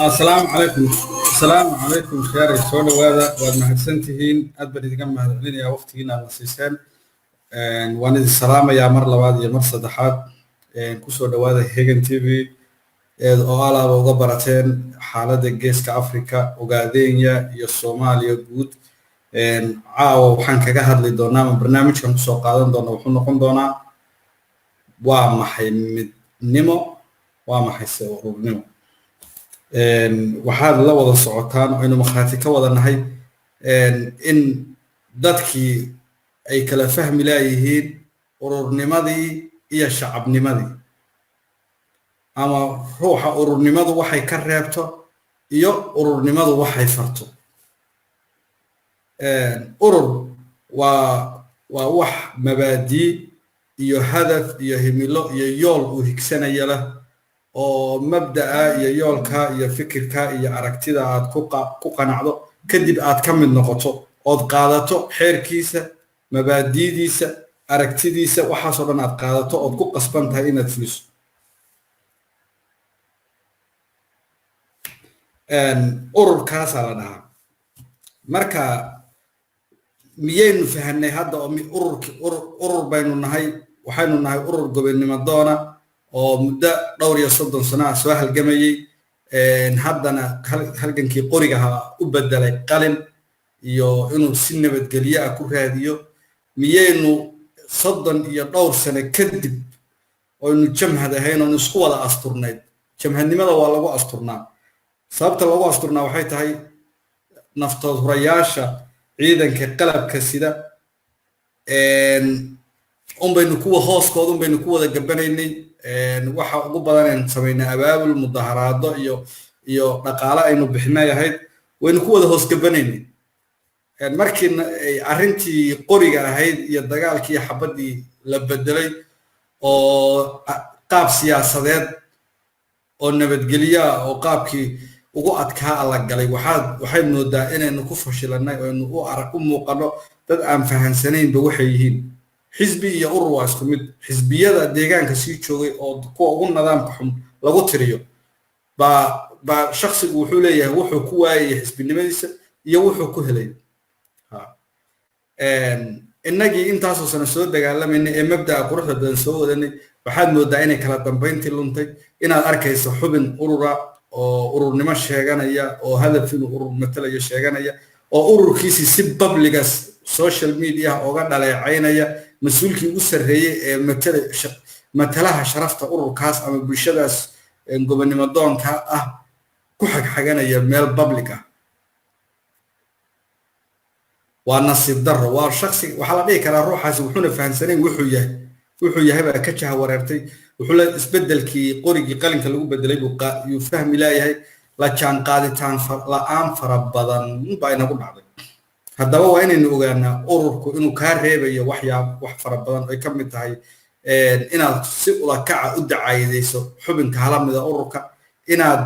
السلام عليكم. السلام عليكم خير سونا وهذا ومحسنتين أدبر إذا كان مهدلين يا وقتين على السيسان وأنا السلام يا مر لواد يا مر صدحات كسونا وهذا هيجن تي في أولا وغبرتين حالة الجيش كأفريقيا وقاعدين يا الصوماليا جود عاو وحن كجهد لدونا برنامج كم سوق قادم دونا وحنا نقوم دونا ومحمد نمو ومحسن نمو waxaad la wada socotaan oo aynu markhaati ka wada nahay in dadkii ay kala fahmi laayihiin ururnimadii iyo shacabnimadii ama ruuxa ururnimadu waxay ka reebto iyo ururnimadu waxay farto urur waa wax mabaadii iyo hadaf iyo himilo iyo yool uu higsanaya leh oo mabda'a iyo yoolka iyo fikirka iyo aragtida aad ku qanacdo kadib aad ka mid noqoto ood qaadato xeerkiisa mabaadidiisa aragtidiisa waxaas oo dhan aad qaadato ood ku qasban tahay inaad fuliso ururkaas la dhahaa marka miyaynu fahanay hadda oo urur baynu nahay waxaynu nahay urur gobernimo doona oo muddo dhowr iyo 30 sano soo halgamayay haddana halgankii qoriga u bedelay qalin iyo inuu si nabadgelyo ah ku raadiyo miyaynu 30 iyo dhowr sano kadib oo inu jamhad ahayn oo isku wada asturnayd jamhadnimada waa lagu asturnaa sababta lagu asturnaa waxay tahay naftood hurayaasha ciidanka qalabka sida baynu kuwa hooskooda baynu ku wada gabanaynay waxa ugu badan aan sameynaa abaabul mudaharaado iyo dhaqaale aynu bixinay ahayd waynu ku wada hoos gabanaynay markii arrintii qoriga ahayd iyo dagaalkii xabadii la bedelay oo qaab siyaasadeed oo nabadgelyo oo qaabkii ugu adkaa la galay waxay moodaa inaynu ku fashilanay oo aynu u muuqano dad aan fahansanaynba waxay yihiin xisbi iyo urur waa isku mid xisbiyada deegaanka sii joogay oo kuwa ugu nidaamka xun lagu tiriyo ba shakhsigu wuxuu leeyahay wuxuu ku waayay xisbinimadiisa iyo wuxuu ku helay innagii intaas oo sano soo dagaalamayna ee mabda'a quruxda badan soo wadanay waxaad moodaa inay kala dambeyntii luntay inaad arkayso xubin urura oo ururnimo sheeganaya oo hadaf inuu urur matalayo sheeganaya oo ururkiisii si publigas social media oga dhaleecaynaya mas'uulkii u sareeyay ee matalaha sharafta ururkaas ama bulshadaas gobonnimo doonka ah ku xagxaganaya meel public ah waa nasiib darro waa shakhsi waxa la dhigi karaa ruuxaasi wuxuuna fahansanayn wuxuu yahay baa ka jaha wareertay wuxuu la isbedelkii qorigii qalinka lagu bedelay buu fahmi laayahay la jaan qaaditaan la'aan fara badan baa inagu dhacday haddaba waa inaynu ogaanaa ururku inuu kaa reebayo wax fara badan ay ka mid tahay inaad si ula kaca u dacaydayso xubinka halamida ururka inaad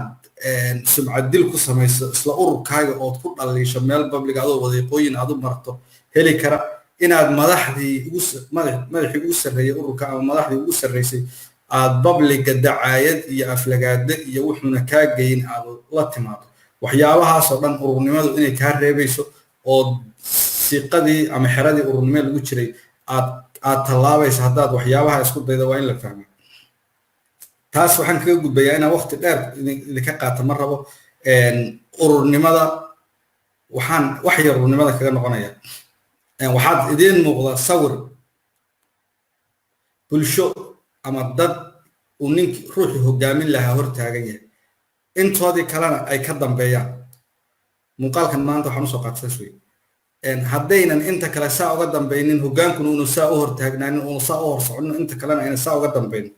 sumcad dil ku samayso isla ururkaaga ood ku dhaliisho meel public adoo wadiiqooyin aad u marto heli kara inaad madaxdii ugu sarreeyay ururka ama madaxdii ugu sarreysay aad publica dacaayad iyo aflagaade iyo wuxuuna kaa geyin aad la timaado waxyaabahaas oo dhan ururnimadu inay kaa reebayso oo siiqadii ama xeradii ururnimada lagu jiray aad talaabayso haddaad waxyaabaha isku daydo waa in la fahmo taas waxaan kaga gudbayaa inaan waqti dheer idinka qaato ma rabo ururnimada wax yar ururnimada kaga noqonaya waxaad idiin muuqda sawir bulsho ama dad uu ninkii ruuxii hogaamin lahaa hor taagan yahay intoodii kalena ay ka dambeeyaan muuqaalkan maanta waxaan usoo qaatay wey haddaynan inta kale saa uga dambaynin hogaankuna unu saa u hortaagnaanin unu saa u hor soconin inta kalena aynan saa uga dambaynin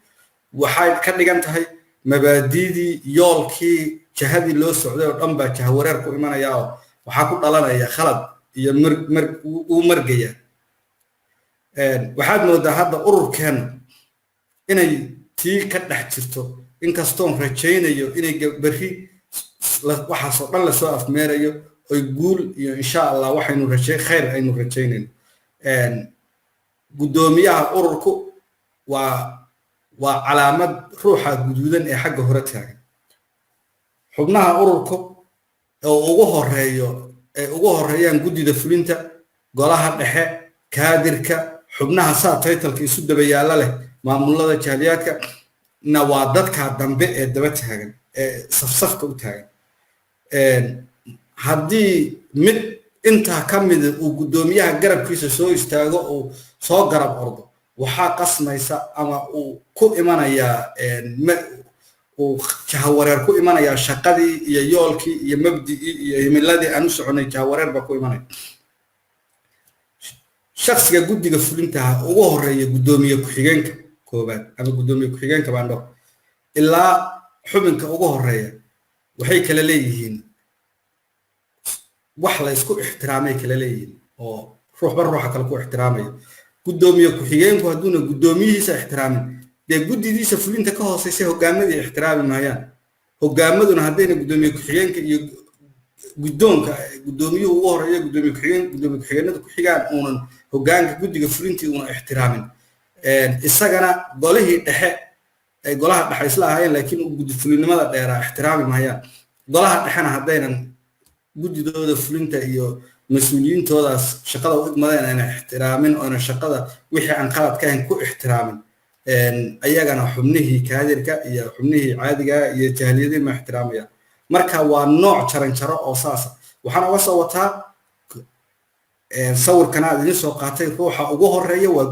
waxay ka dhigan tahay mabaadiidii yoolkii jahadii loo socday oo dhan baa jahawareer ku imanaya oo waxaa ku dhalanaya khalad iyo uu margaya waxaad moodaa hadda ururkeena inay tii ka dhex jirto inkastoon rajaynayo inay berri waxaasoo dhan lasoo afmeerayo oy guul iyo insha allah waxaynu khayr aynu rajaynayno guddoomiyaha ururku waa calaamad ruuxa guduudan ee xagga hore taagan xubnaha ururka oo ugu horeeyaan guddida fulinta golaha dhexe kaadirka xubnaha saa title-ka isu daba yaala leh maamulada jaaliyaadka na waa dadka dambe ee daba taagan ee safsafka u taagan haddii mid intaa ka mid uu guddoomiyaha garabkiisa soo istaago uu soo garab ordo waxaa qasmaysa ama uu ku imanayaa uu jahawareer ku imanayaa shaqadii iyo yoolkii iyo mabdigii iyo himiladii aan u soconay jahawareer baa ku imanaya shakhsiga guddiga fulintaha ugu horeeya guddoomiye ku-xigeenka koobaad ama guddoomiye ku-xigeenka baandho ilaa xubinka ugu horeeya waxay kala leeyihiin wax la isku ixtiraamay kala leeyihiin oo ruuxba ruuxa kale ku ixtiraamaya guddoomiye ku-xigeenku hadduuna guddoomiyihiisa ixtiraamin dee guddidiisa fulinta ka hooseysa hogaamadii ixtiraami maayaan hogaamaduna haddayna guddoomiye ku-xigeenka iyo guddoonka guddoomiyuhu ugu horeeya guddoomiye ku-xigeenada ku xigaan uunan hogaanka guddiga fulintii uuna ixtiraamin isagana golihii dhexe ay golaha dhexe isla ahaayeen laakiin guddi fulinimada dheeraa ixtiraami maayaan golaha dhexena haddaynan guddidooda fulinta iyo mas-uuliyiintoodaas shaqada u igmadeen ayna ixtiraamin oona shaqada wixii aan qalad ka ahayn ku ixtiraamin ayagana xubnihii kaadirka iyo xubnihii caadiga iyo jahliyadii ma ixtiraamayaan marka waa nooc jaranjaro oo saasa waxaan uga soo wataa sawirkan aad idin soo qaatay ruuxa ugu horeeya waa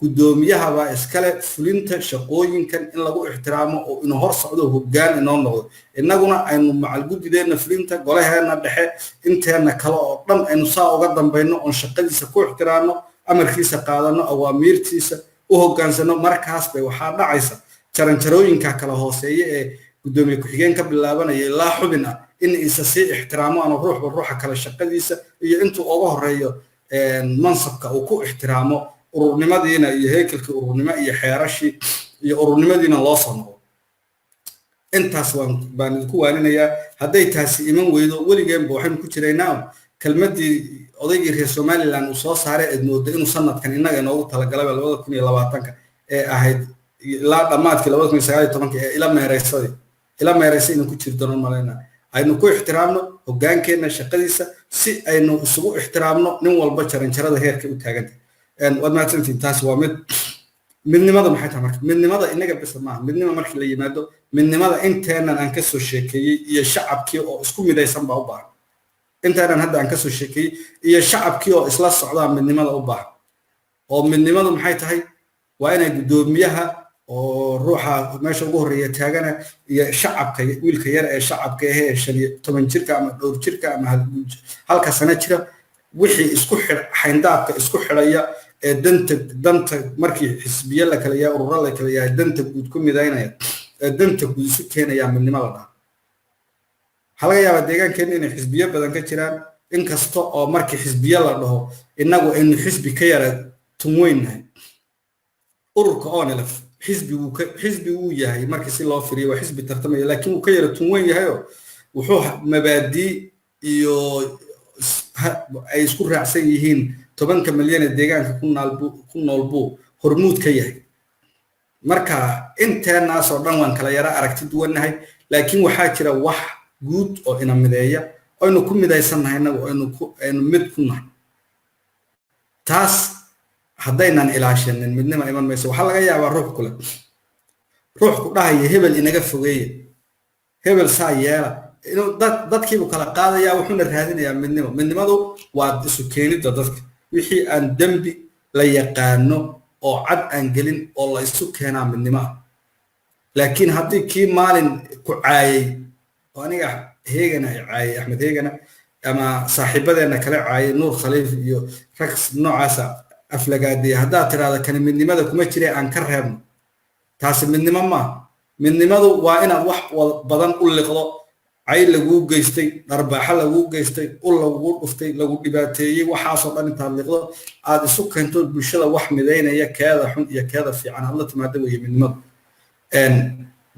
guddoomiyaha baa iskale fulinta shaqooyinkan in lagu ixtiraamo oo inuu hor socdo hoggaan inoo noqdo innaguna aynu macal guddideenna fulinta golaheena dhexe inteena kale oo dhan aynu saa uga dambayno oon shaqadiisa ku ixtiraamno amarkiisa qaadano awaamiirtiisa u hoggaansano markaas bay waxaa dhacaysa jaranjarooyinka kala hooseeya ee guddoomiye ku-xigeen ka bilaabanaya ilaa xubin ah in isa sii ixtiraamo ama ruuxba ruuxa kale shaqadiisa iyo intuu uga horeeyo mansabka uu ku ixtiraamo ururnimadiina iyo heekelkii ururnimo iyo xeerashii iyo ururnimadiina loo soo noqdo intaas baan idinku waaninayaa hadday taasi iman weydo weligeenba waxaynu ku jiraynaa kelmaddii odaygii reer somaliland uu soo saaray eed moodo inuu sanadkan innaga inoogu talagalay 2020 ee ahayd ilaa dhammaadkii 2019 ee ila meeraysay inuu ku jiri doono malaynaa aynu ku ixtiraamno hoggaankeenna shaqadiisa si aynu isugu ixtiraamno nin walba jaranjarada heerka u taagantay waad mahadsantihiin taasi waa midnimada maxay tahay marka midnimada inaga bisa maaha midnimo markii la yimaado midnimada inteenan aan ka soo sheekeeyey iyo shacabkii oo isku midaysan baa u baahan inteenan hadda aan ka soo sheekeeyey iyo shacabkii oo isla socdaa midnimada u baahan oo midnimadu maxay tahay waa inay guddoomiyaha oo ruuxa meesha ugu horeeya taagana iyo shacabka wiilka yar ee shacabka ahee 15 jirka ama dhowr jirka ama halka sano jira wixii isku xayndaabka isku xidhaya ee danta markii xisbiye la kala yahay ururo la kala yahay danta guud ku midaynaya ee danta guud isu keenaya midnimada dhan waxaa laga yaabaa deegaankeena inay xisbiye badan ka jiraan inkasta oo markii xisbiye la dhaho innagu aynu xisbi ka yara tunweynahay ururka onelf xisbi wuu yahay markii si loo firiyo waa xisbi tartamaya laakiin uu ka yara tunweyn yahayoo wuxuu mabaadii iyo ay isku raacsan yihiin 10 milyan ee deegaanka ku nool buu hormuud ka yahay marka inteenaas oo dhan waan kala yara aragti duwannahay laakiin waxaa jira wax guud oo ina mideeya aynu ku midaysannahay inagu aynu mid ku nahay taas haddaynan ilaashanin midnima iman mayso waxaa laga yaabaa ruux ku dhahaya hebel inaga fogeeye hebel saa yeela inuu dadkiibu kala qaadayaa wuxuuna raadinayaa midnimadu waa isu keenidda dadka wixii aan dembi la yaqaano oo cad aan gelin oo la isu keenaa midnimo ah laakiin haddii kii maalin ku caayay oo aniga heegana ay caayay axmed heegana ama saaxiibadeena kale caayay nuur khaliif iyo rag noocaasa aflagaadiya haddaad tiraahdo kani midnimada kuma jire aan ka reebno taasi midnimo maaha midnimadu waa inaad wax badan u liqdo cay laguu geystay dharbaaxa laguu geystay ul laguu dhuftay lagu dhibaateeyey waxaasoo dhan intaad liqdo aad isu keento bulshada wax midaynaya keeda xun iyo keeda fiican aad la timaado weeye midnimadu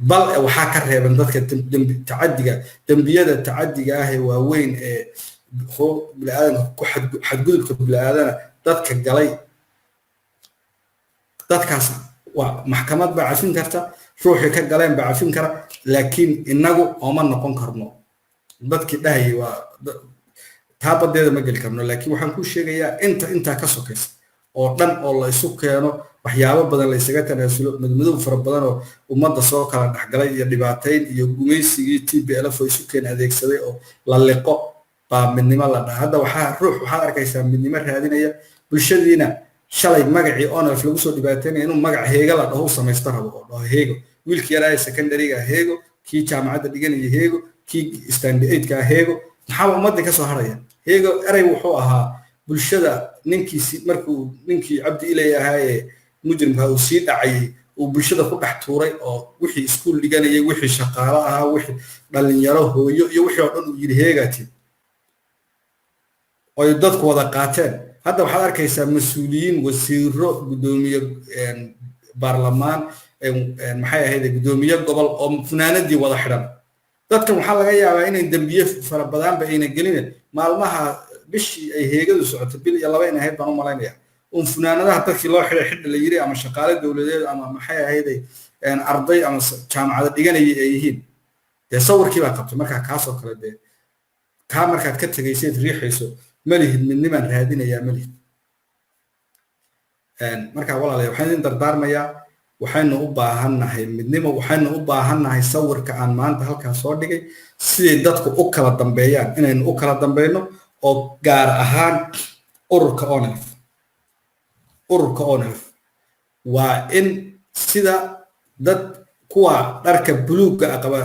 bal waxaa ka reeban dadka dembiyada tacadiga ah ee waaweyn ee bini'aadanka ku xadgudubka bini'aadana dadka galay dadkaas waa maxkamad baa cafin karta ruuxii ka galeen baa cafin kara laakiin inagu ooma noqon karno dadkii dhahayay waa taabadeeda ma geli karno laakiin waxaan ku sheegayaa inta ka sokaysa oo dhan oo la isu keeno waxyaabo badan la isaga tanaasulo madmadow fara badan oo ummadda soo kala dhaxgalay iyo dhibaateyn iyo gumaysigii TPLF oo isu keen adeegsaday oo la liqo baa midnimo la dhaha hadda waxaad arkaysaa midnimo raadinaya bulshadiina shalay magacii onaf lagu soo dhibaateynaya inuu magac heega la dhaho samaysto rabo oo dhaho heego wiilkii yaraa secondary-ga heego kii jaamacadda dhiganaya heego kii standard 8-ka heego maxaa ummadda ka soo haraya heego eray wuxuu ahaa bulshada markuu ninkii cabdi ilay ahaa mujrimka uu sii dhacay uu bulshada ku dhex tuuray oo wixii iskuul dhiganayay wixii shaqaale ahaa wixii dhalinyaro hooyo iyo wixii oo dhan uu yiri heegaati oo dadku wada qaateen hadda waxaad arkaysaa mas'uuliyiin wasiiro gudoomiye baarlamaan maxay ahayd gudoomiye gobol oo funaanadii wada xidhan dadkan waxaa laga yaabaa inay dambiye fara badan ba ayna gelin maalmaha bishii ay heegadu socoto bil iyo laba in ahayd baan u malaynaya funaanadaha dadkii loo xidhay xidh la yiri ama shaqaale dawladeed ama maxay ahayd arday ama jaamacada dhiganayay ay yihiin de sawirkii baa qabtay marka kaas oo kale de ka markaad ka tagaysay riixayso malihid midniman raadinaya malihid marka walaalayaal waxaan idin dardaarmayaa waxaynu u baahannahay midnimo waxaynu u baahannahay sawirka aan maanta halkaas soo dhigay sidii dadku u kala dambeeyaan inaynu u kala dambeeyno oo gaar ahaan ururka onf waa in sida dad kuwa dharka buluugga qaba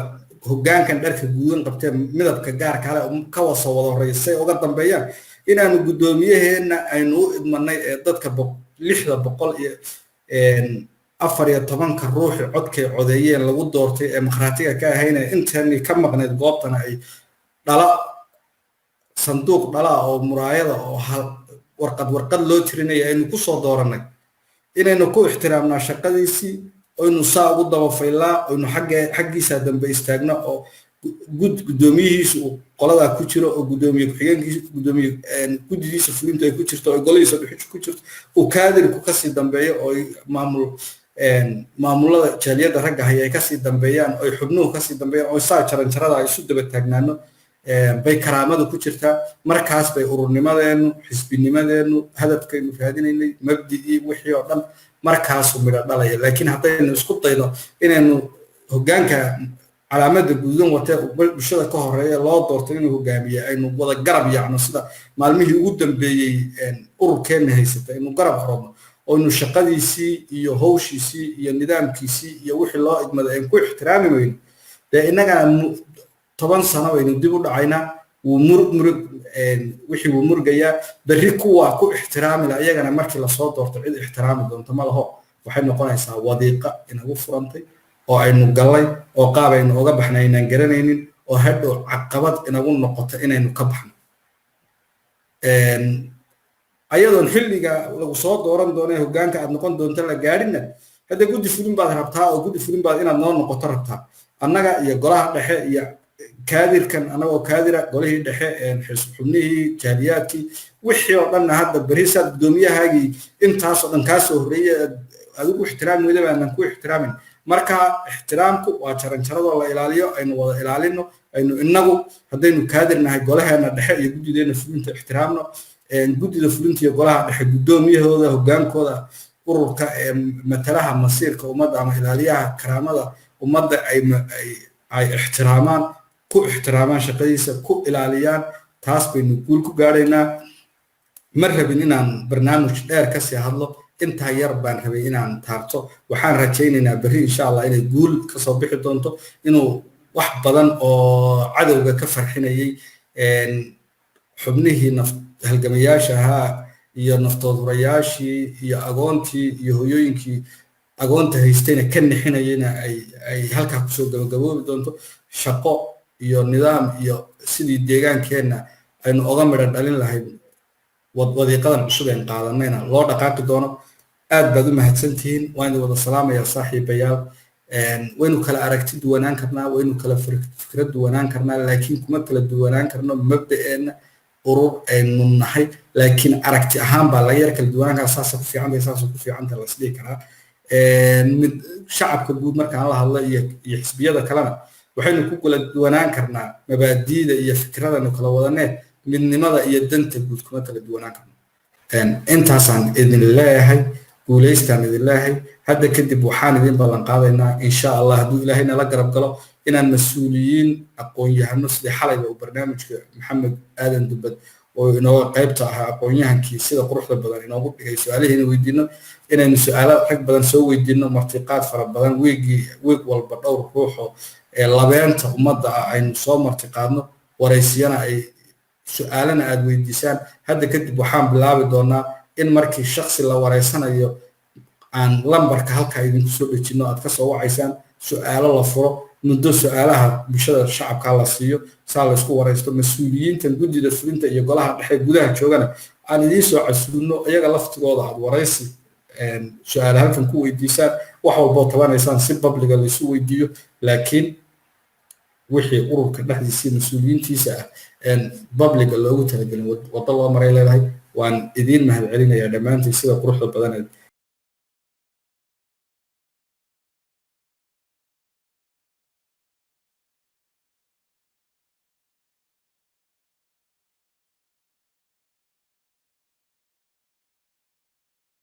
hoggaankan dharka guudan qabtee midabka gaarka ah ka wasoo wada horeysay uga dambeeyaan inaanu gudoomiyaheena aynu u idmanay ee dadka 600 iyo 14 ruuxi codkay codeeyeen lagu doortay ee markhaatiga ka ahaynay intani ka maqneed goobtana ay dhala sanduuq dhala oo muraayada oo warqad loo tirinay aynu ku soo dooranay inaynu ku ixtiraamnaa shaqadiisii aynu saa ugu daba faylaa aynu xaggiisa dambe istaagno oo gudoomiyihiisu qolada ku jiro oo gudoomiye ku-xigeenkiisa gudoomiye gudidiisa fulinta ay ku jirto oo golihiisa dhuxush ku jirto oo kaadirku ka sii dambeeyo oo maamulada jaaliyada ragga hay ay ka sii dambeeyaan oo xubnuhu ka sii dambeeyaan oo saa jaranjarada ay isu daba taagnaano bay karaamadu ku jirtaa markaas bay ururnimadeenu xisbinimadeenu hadafkaynu raadinaynay mabdii wixii oo dhan markaas uu midho dhalaya laakiin haddaynu isku dayno inaynu hoggaanka calaamada guudan wata bulshada ka horeeya loo doortay inuu hogaamiyo aynu wada garab yaacno sida maalmihii ugu dambeeyay ururkeena haysata inuu garab aragno oo inuu shaqadiisii iyo hawshiisii iyo nidaamkiisii iyo wixii loo idmaday ay ku ixtiraami weyno dee innagana 10 sano aynu dib u dhacaynaa wixii uu murgayaa berri kuwa ku ixtiraami la iyagana markii la soo doorto cid ixtiraami doonto ma laho waxay noqonaysaa wadiiqa inagu furantay oo aynu galay oo qaab aynu uga baxnay inaan garanaynin oo hadhow caqabad inagu noqoto inaynu ka baxno ayadoon xilliga lagu soo dooran doono hoggaanka aad noqon doonto la gaadhina hadda guddi fulin baad rabtaa oo guddi fulin baad inaad noo noqoto rabtaa annaga iyo golaha dhexe iyo kaadirkan anagoo kaadira golihii dhexe xubnihii jaaliyaadkii wixii oo dhanna hadda berisaad gudoomiyahaagii intaasoo dhan kaa soo horreeyay adigu ixtiraami weyda baanan ku ixtiraamin marka ixtiraamku waa jaranjaradoo la ilaaliyo aynu wada ilaalino aynu inagu haddaynu kaadirnahay golaheena dhexe iyo guddideena fulinta ixtiraamno guddida fulinta iyo golaha dhexe gudoomiyahooda hoggaankooda ururka matalaha masiirka ummadda ama ilaaliyaha karaamada ummadda ay ixtiraamaan ku ixtiraamaan shaqadiisa ku ilaaliyaan taas baynu guul ku gaadhaynaa ma rabin inaan barnaamij dheer ka sii hadlo intaa yar baan rabay inaan taabto waxaan rajaynaynaa berri insha allah inay guul ka soo bixi doonto inuu wax badan oo cadowga ka farxinayay xubnihii halgamayaasha ahaa iyo naftoodurayaashii iyo agoontii iyo hooyooyinkii agoonta haystayna ka nixinayayna ay halkaa kusoo gabagaboobi doonto shaqo iyo nidaam iyo sidii deegaankeenna aynu oga midho dhalin lahayd wadiiqadan cusub aan qaadanayna loo dhaqaaqi doono aad baad u mahadsantihiin waan wada salaamayaa saaxiibayaal waynu kala aragti duwanaan karnaa waynu kala fikrad duwanaan karnaa laakiin kuma kala duwanaan karno mabda'eenna urur aynu nahay laakiin aragti ahaan baa laga yar kala duwanaan karaa saasa ku fiican tahay saasa ku fiican tahay la isdhihi karaa mid shacabka guud markaan la hadlo iyo xisbiyada kalena waxaynu ku kala duwanaan karnaa mabaadi'da iyo fikradana kala wadanee midnimada iyo danta guud kuma kala duwanaan karno intaasaan idin leeyahay guulaystaan idin leeyahay hadda kadib waxaan idin ballan qaadaynaa insha Allah hadduu ilaahay nala garab galo inaan mas'uuliyiin aqoon-yahano sidii xalayba uu barnaamijka Maxamed Aadan Dubad oo inoo qaybta ahaa aqoon-yahankii sida quruxda badan inoogu dhigay su'aalaheena weydiino inaynu su'aalo rag badan soo weydiino martiqaad fara badan weeg walba dhowr ruuxo labeenta ummadda aynu soo martiqaadno waraysiyana ay su'aalana aad weydiisaan hadda kadib waxaan bilaabi doonaa in markii shakhsi la wareysanayo aan lambarka halka idinku soo dhejino aad ka soo wacaysaan su'aalo la furo muddo su'aalaha bulshada shacabka la siiyo saa la isku wareysto mas'uuliyiinta guddida fulinta iyo golaha dhexe gudaha joogana aan idin soo casuuno iyaga laftigooda aad wareysi su'aal halkan ku weydiisaan wax walba tabanaysaan si public la isu weydiiyo laakiin wixii ururka dhexdiisa mas'uuliyiintiisa public loogu talagalay wada loo maray leedahay waan idin mahad celinayaa dhamaantiin sida quruxda badan